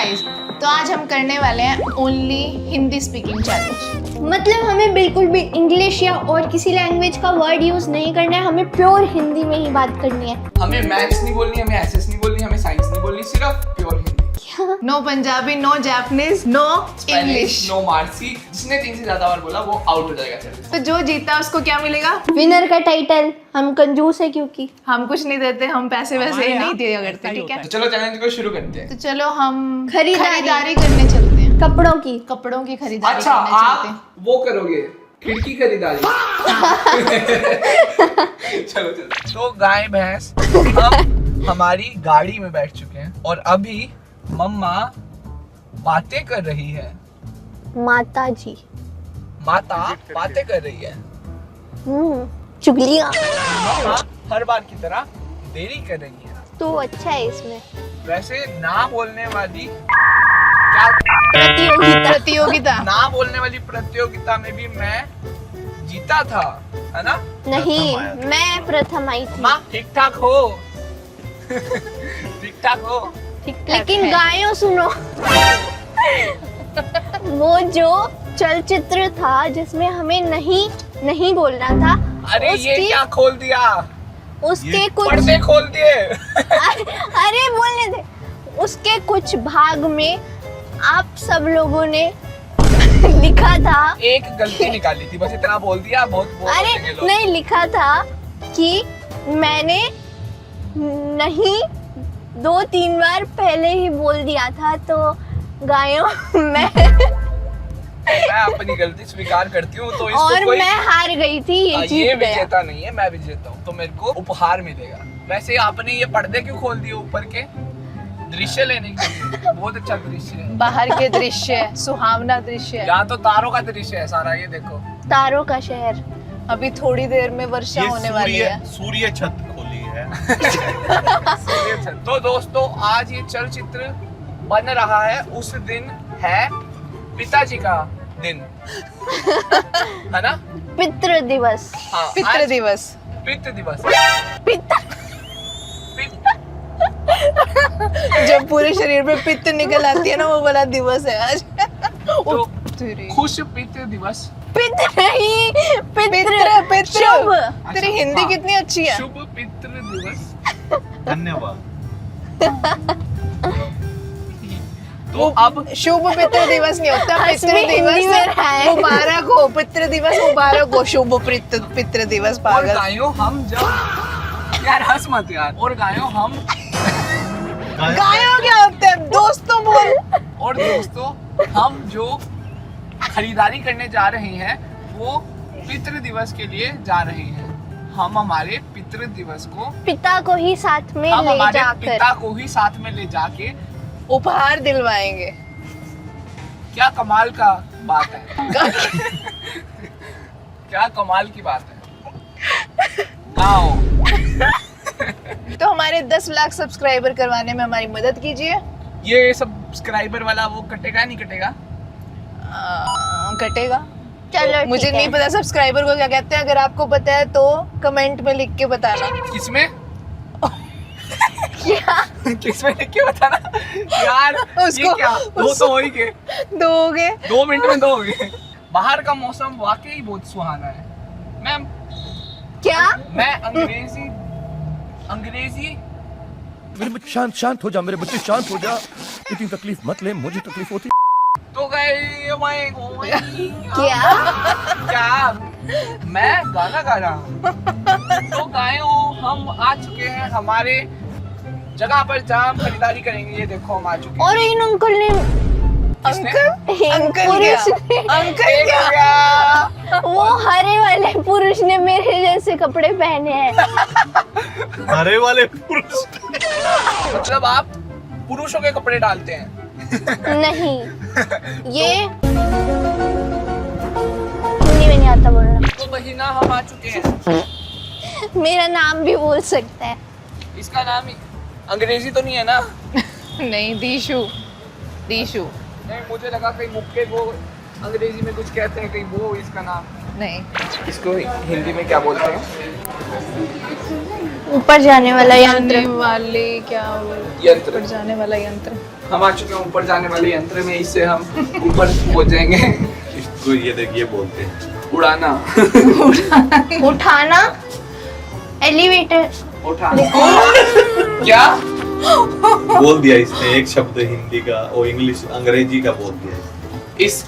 Guys, तो आज हम करने वाले हैं ओनली हिंदी स्पीकिंग चैलेंज। मतलब हमें बिल्कुल भी इंग्लिश या और किसी लैंग्वेज का वर्ड यूज नहीं करना है, हमें प्योर हिंदी में ही बात करनी है। हमें मैथ्स नहीं बोलनी, हमें एसएस नहीं बोलनी, हमें साइंस नहीं बोलनी, सिर्फ pure Hindi. No Punjabi, no Japanese, no English. No मार्सी। जिसने 3 से ज्यादा बार बोला वो आउट हो जाएगा चैलेंज। तो जो जीता उसको क्या मिलेगा? विनर का टाइटल। हम कंजूस है क्योंकि हम कुछ नहीं देते, हम पैसे वैसे ही नहीं दिया करते, ठीक है? तो चलो चैलेंज को शुरू करते हैं। तो चलो हम खरीदारी करने चलते हैं। कपड़ों की। कपड़ों की खरीदारी अच्छा, करने चलते हैं। आप वो करोगे खिड़की खरीदारी। चलो चलो। तो गाय भैंस हम हमारी गाड़ी में बैठ चुके हैं और अभी मम्मा बातें कर रही है। माता जी। माता बातें कर रही है। चुगलियाँ। मम्मा हर बार की तरह देरी कर रही है। तो अच्छा है इसमें। वैसे ना बोलने वाली क्या प्रतियोगिता। ना बोलने वाली प्रतियोगिता में भी मैं जीता था, है ना? नहीं, मैं प्रथम आई थी। माँ ठीक ठाक हो? ठीक ठाक हो? लेकिन गायों सुनो। वो जो चलचित्र था जिसमें हमें नहीं बोलना था, अरे ये क्या खोल दिया? उसके कुछ पर्दे खोल दिए। अरे बोलने दे। उसके कुछ भाग में आप सब लोगों ने लिखा था, एक गलती निकाली थी, बस इतना बोल दिया। बहुत अरे होते हैं लोग। नहीं, लिखा था कि मैंने नहीं 2-3 बार पहले ही बोल दिया था। तो गायों मैं अपनी गलती स्वीकार करती हूँ, तो इसको और कोई मैं हार गई थी, ये ये जीत गया। विजेता नहीं है, मैं विजेता हूँ, तो मेरे को उपहार मिलेगा। वैसे आपने ये पर्दे क्यों खोल दिए ऊपर के? दृश्य लेने के लिए। बहुत अच्छा दृश्य है। बाहर के दृश्य, सुहावना दृश्य है। यहाँ तो तारों का दृश्य है सारा, ये देखो। तारों का शहर। अभी थोड़ी देर में वर्षा होने वाली है। सूर्य छत खोली है। तो दोस्तों, आज ये चलचित्र बन रहा है, उस दिन है पिताजी का दिन, है ना? पितृ दिवस। हाँ, पितृ आज दिवस। पितृ दिवस। पितृ जब पूरे शरीर पे पित्त निकल आती है ना, वो वाला दिवस है आज। तो तेरी खुश पितृ दिवस। पितृ नहीं, पितृ शुभ। तेरी हिंदी हाँ, कितनी अच्छी है। शुभ पितृ दिवस। धन्यवाद। तो अब शुभ पितृ दिवस नहीं होता, पितृ इसमें हिंदी में दिवस है। मुबारक हो। पितृ दिवस मुबारक हो, शुभ पितृ दिवस। और पागल। गायों हम जब यार हंस मत यार। और गायों हम गायों क्या होता है? दोस्तों बोल। और दोस्तों, हम जो खरीदारी करने जा रहे हैं वो पितृ दिवस के लिए जा रहे हैं। हम हमारे पितृ दिवस को पिता को ही साथ में हम ले हमारे जाकर पिता को ही साथ में ले जाके उपहार दिलवाएंगे। क्या कमाल का बात है। क्या कमाल की बात है। आओ। तो हमारे 10 लाख सब्सक्राइबर करवाने में हमारी मदद कीजिए। ये सब्सक्राइबर वाला वो कटेगा नहीं कटेगा? कटेगा। चलो मुझे ठीक नहीं है। पता सब्सक्राइबर को क्या कहते हैं। अगर आपको पता है तो कमेंट में लिख के बताना। किसमें? किसमें लिख के बताना यार। उसको- ये क्या? दो तो हो ही गए। दो हो गए। 2 मिनट में 2 हो गए। बाहर का मौसम वाकई बहुत सुहाना है। मैम, क्या? मैं अंग्रेजी मेरे बच्चे शांत हो जा, मेरे बच्चे शांत हो जा। इतनी तकलीफ मत ले, मुझे तकलीफ होती। तो गए क्या? क्या मैं गाना गा रहा हूँ। तो गायों हम आ चुके हैं हमारे जगह पर जहाँ हम खरीदारी करेंगे। ये देखो हम आ चुके हैं। और इन अंकल ने अंकल पुरुष क्या? ने अंकल क्या? वो हरे वाले पुरुष ने मेरे जैसे कपड़े पहने हैं। हरे वाले पुरुष। मतलब आप पुरुषों के कपड़े डालते हैं? नहीं, ये हिंदी में नहीं आता बोलना। तो बहिना हम आ चुके हैं। मेरा नाम भी बोल सकता है। इसका नाम ही अंग्रेजी तो नहीं है ना? नहीं, दीशु। दीशु नहीं, मुझे लगा कहीं मुक्के वो अंग्रेजी में कुछ कहते हैं, कहीं वो इसका नाम। नहीं। इसको हिंदी में क्या बोलते हैं? ऊपर जाने वाला जाने यंत्र। वाले क्या यंत्र। ऊपर जाने वाला यंत्र। हम आ चुके हैं ऊपर जाने वाले यंत्र में, इससे हम ऊपर पहुंच जाएंगे। इसको ये देखिए बोलते हैं उड़ाना। उठाना, एलिवेटर। उठाना। क्या? बोल दिया इसने एक शब्द हिंदी का और इंग्लिश अंग्रेजी का बोल दिया इसने। इस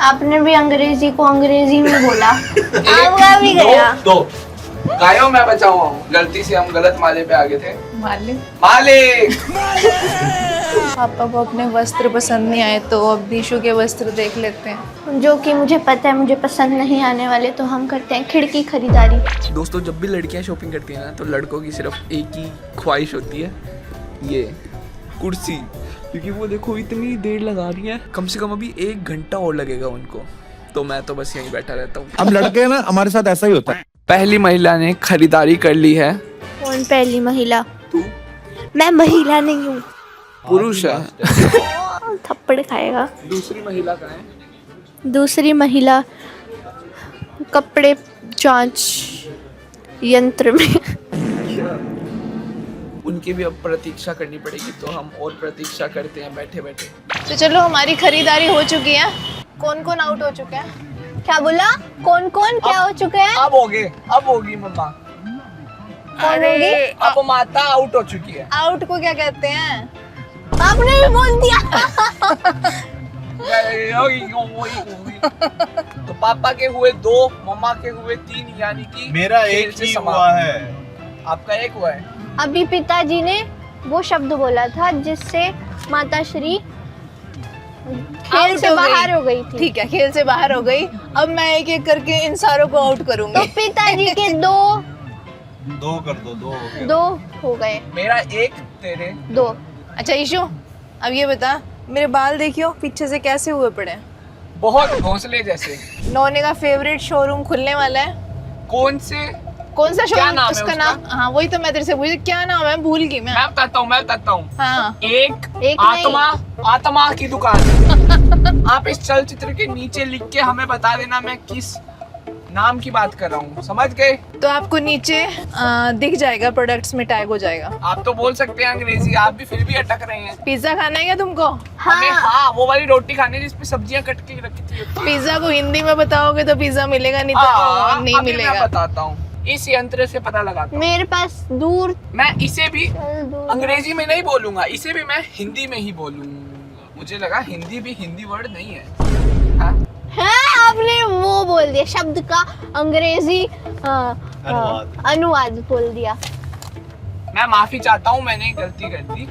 आपने भी अंग्रेजी को अंग्रेजी में बोला। आपका भी दो, गया। दो गायों मैं बचा हुआ हूँ, गलती से हम गलत माले पे आ गए थे। मालिक मालिक। पापा को अपने वस्त्र पसंद नहीं आए तो अब दीशु के वस्त्र देख लेते हैं। जो कि मुझे पता है मुझे पसंद नहीं आने वाले, तो हम करते हैं खिड़की खरीदारी। दोस्तों जब भी लड़कियां शॉपिंग करती हैं ना तो लड़कों की सिर्फ एक ही ख्वाहिश होती है, ये कुर्सी। क्योंकि वो देखो इतनी देर लगा रही है, कम से कम अभी 1 घंटा और लगेगा उनको, तो मैं तो बस यहीं बैठा रहता हूँ। हम लड़के हैं ना, हमारे साथ ऐसा ही होता है। पहली महिला ने खरीदारी कर ली है। कौन पहली महिला? मैं महिला नहीं हूँ। पुरुष है। थप्पड़ खाएगा। दूसरी महिला कहाँ है? दूसरी महिला कपड़े जांच यंत्र में। उनकी भी अब प्रतीक्षा करनी पड़ेगी, तो हम और प्रतीक्षा करते हैं बैठे बैठे। तो चलो हमारी खरीदारी हो चुकी है। कौन कौन आउट हो चुके हैं? क्या बोला? कौन कौन क्या हो चुके हैं? अब होगी मम्मा। कौन होगी? अब माता आउट हो चुकी है। आउट को क्या कहते हैं? आपने भी बोल दिया। तो पापा के हुए 2, मम्मा के हुए 3, यानी कि मेरा खेल एक से ही समाप्त। हुआ है। आपका 1 हुआ है। अभी पिताजी ने वो शब्द बोला था जिससे माता श्री खेल Out से हो गई। बाहर हो गई थी। ठीक है, खेल से बाहर हो गई। अब मैं एक एक करके इन सारों को आउट तो करूंगी। पिताजी के 2 2 कर दो, 2 हो गया। 2 हो गए। मेरा 1, तेरे 2। अच्छा ईशु, अब ये बता, मेरे बाल देखियो पीछे से कैसे हुए पड़े हैं। बहुत घोंसले जैसे। नोने का फेवरेट शोरूम खुलने वाला है। कौन से? कौन सा क्या शोरूम? नाम है उसका उसका? नाम, हाँ वही तो मैं तेरे से पूछी, क्या नाम है, भूल गई मैं। मैं बताता हूँ। हाँ एक आत्मा की दुकान। आप इस चलचित्र के नीचे लिख के हमें बता देना मैं किस नाम की बात कर रहा हूँ, समझ गए? तो आपको नीचे दिख जाएगा, प्रोडक्ट्स में टैग हो जाएगा। आप तो बोल सकते हैं अंग्रेजी, आप भी फिर भी अटक रहे हैं। पिज्जा खाना है क्या तुमको? हमें हाँ वो वाली रोटी खानी है जिसपे सब्जियां कट के रखी थी। पिज्जा को हिंदी में बताओगे तो पिज्जा मिलेगा, नहीं हाँ, तो नहीं अभी मिलेगा। मैं बताता हूँ, इस यंत्र से पता लगाता हूँ। मेरे पास दूर मैं इसे भी चल दूर। अंग्रेजी में नहीं बोलूंगा, इसे भी मैं हिंदी में ही बोलूंगा। मुझे लगा हिंदी भी हिंदी वर्ड नहीं है। हाँ? है आपने वो बोल दिया शब्द का अंग्रेजी अनुवाद बोल दिया। मैं माफी चाहता हूँ, मैंने गलती कर दी।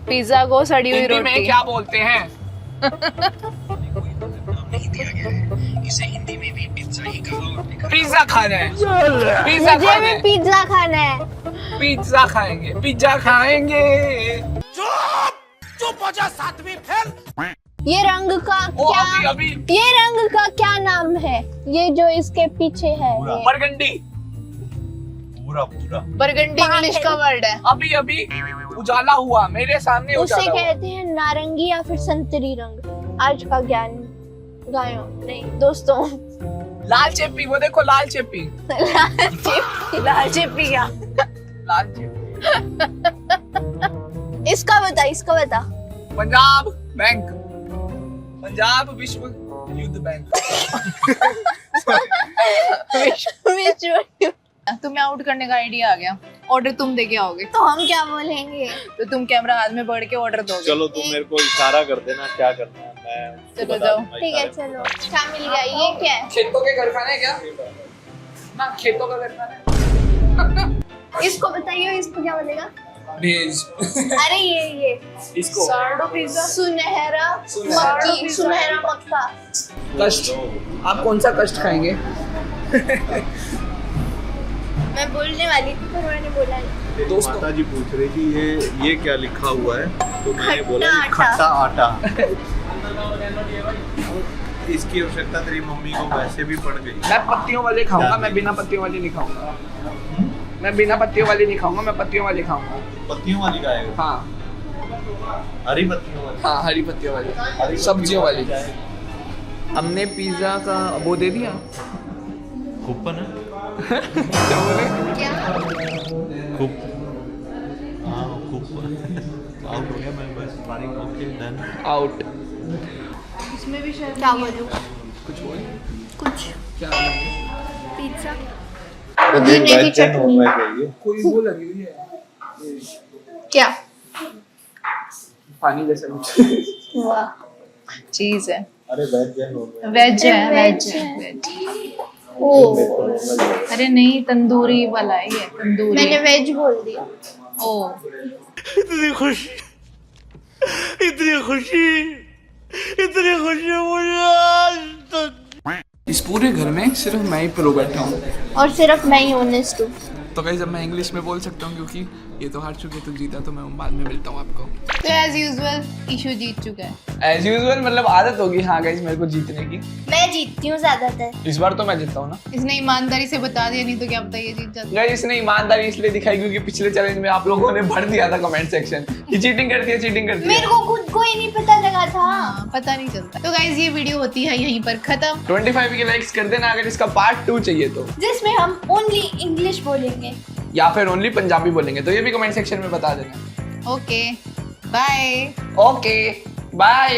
पिज्जा को सड़ी हुई हिंदी में रोटी। क्या बोलते हैं? पिज्जा खाना है। पिज्जा मुझे खाना भी है। पिज्जा खाना है। पिज्जा खाएंगे, पिज्जा खाएंगे। ये रंग का ओ क्या अभी ये रंग का क्या नाम है? ये जो इसके पीछे है पूरा। ये। बरगंडी। पूरा बरगंडी इंग्लिश का वर्ड है। अभी उजाला हुआ मेरे सामने, उसे उजाला हुआ। कहते हैं नारंगी या फिर संतरी रंग। आज का ज्ञान गायों नहीं दोस्तों। लाल चेपी, वो देखो लाल चेपी। लाल चिप्पी क्या? लाल चेपी। इसका बता। पंजाब बैंक, पंजाब विश्व युद्ध बैंक। तुम्हें आउट करने का आइडिया आ गया। ऑर्डर तुम दे के आओगे तो हम क्या बोलेंगे? तो तुम कैमरा हाथ में पकड़ के ऑर्डर दोगे। चलो तुम मेरे को इशारा कर देना क्या करना है, मैं चलो बता जाओ। दूंगा ठीक है इशारे चलो। क्या मिल गया? ये क्या है? खेतों के घर खाने क्या ना, खेतों का घर खाना। इसको बताइए, इसको क्या बोलेगा? भेज। अरे ये इसको सार्डो पिज्जा। सुनहरा मक्का। कष्ट। आप कौन सा कष्ट खाएंगे? मैं बोलने वाली थी पर मैंने बोला नहीं। में। दोस्तों। माता जी पूछ रही थी ये क्या लिखा हुआ है, तो मैंने खट्टा बोला कि आटा। खट्टा आटा। इसकी आवश्यकता तेरी मम्मी को वैसे भी पड़ गई। मैं पत्तियों वाले खाऊंगा, मैं बिना पत्तियों वाली नहीं खाऊंगा। मैं बिना पत्तियों वाली नहीं खाऊंगा, मैं पत्तियों वाली खाऊंगा। पत्तियों वाली खाएगा? हाँ हरी पत्तियों वाली। हाँ, हरी पत्तियों वाली, हरी सब्जियों वाली। क्या हमने पिज्जा का वो दे दिया। कूपन है? क्या बोले? क्या? कूप हाँ कूपन। आउट हो गया मैं बस। Okay done. आउट। इसमें भी शायद क्या बोलूं? कुछ बोल। कुछ क्या पिज्जा पुदीने की चटनी। कोई वो लगी हुई है क्या? पानी जैसा कुछ। वाह, चीज है, अरे वेज है नॉन वेज है, वेज वेज है। है, वेज। ओ अरे नहीं, तंदूरी वाला है ये, तंदूरी। मैंने वेज बोल दिया। ओ इतनी खुशी, इतनी खुशी, इतनी खुशी मुझे आज तक। इस पूरे घर में सिर्फ मैं ही प्रो बैठा हूँ। और सिर्फ मैं ही ऑनेस्ट हूँ। तो गाइस अब मैं इंग्लिश में बोल सकता हूँ क्योंकि ये तो हार चुके तो जीता, तो मैं बाद में मिलता हूँ आपको। तो एज यूजुअल ईशू जीत चुका है। एज यूजुअल मतलब आदत होगी हाँ गाइस मेरे को जीतने की। मैं जीतती हूँ ज्यादातर। इस बार तो मैं जीतता हूँ ना। इसने ईमानदारी से बता दिया, नहीं तो क्या पता ये जीत जाता। गाइस इसने ईमानदारी इसलिए दिखाई क्योंकि पिछले चैलेंज में आप लोगों ने भर दिया था कमेंट सेक्शन कि चीटिंग करती है, चीटिंग करती मेरे है। को खुद को ही नहीं पता लगा था। हाँ, पता नहीं चलता। तो गाइज ये वीडियो होती है यहीं पर खत्म। 25 के लाइक्स कर देना अगर इसका पार्ट 2 चाहिए तो, जिसमें हम ओनली इंग्लिश बोलेंगे या फिर ओनली पंजाबी बोलेंगे, तो ये भी कमेंट सेक्शन में बता देना। Okay bye. Okay bye.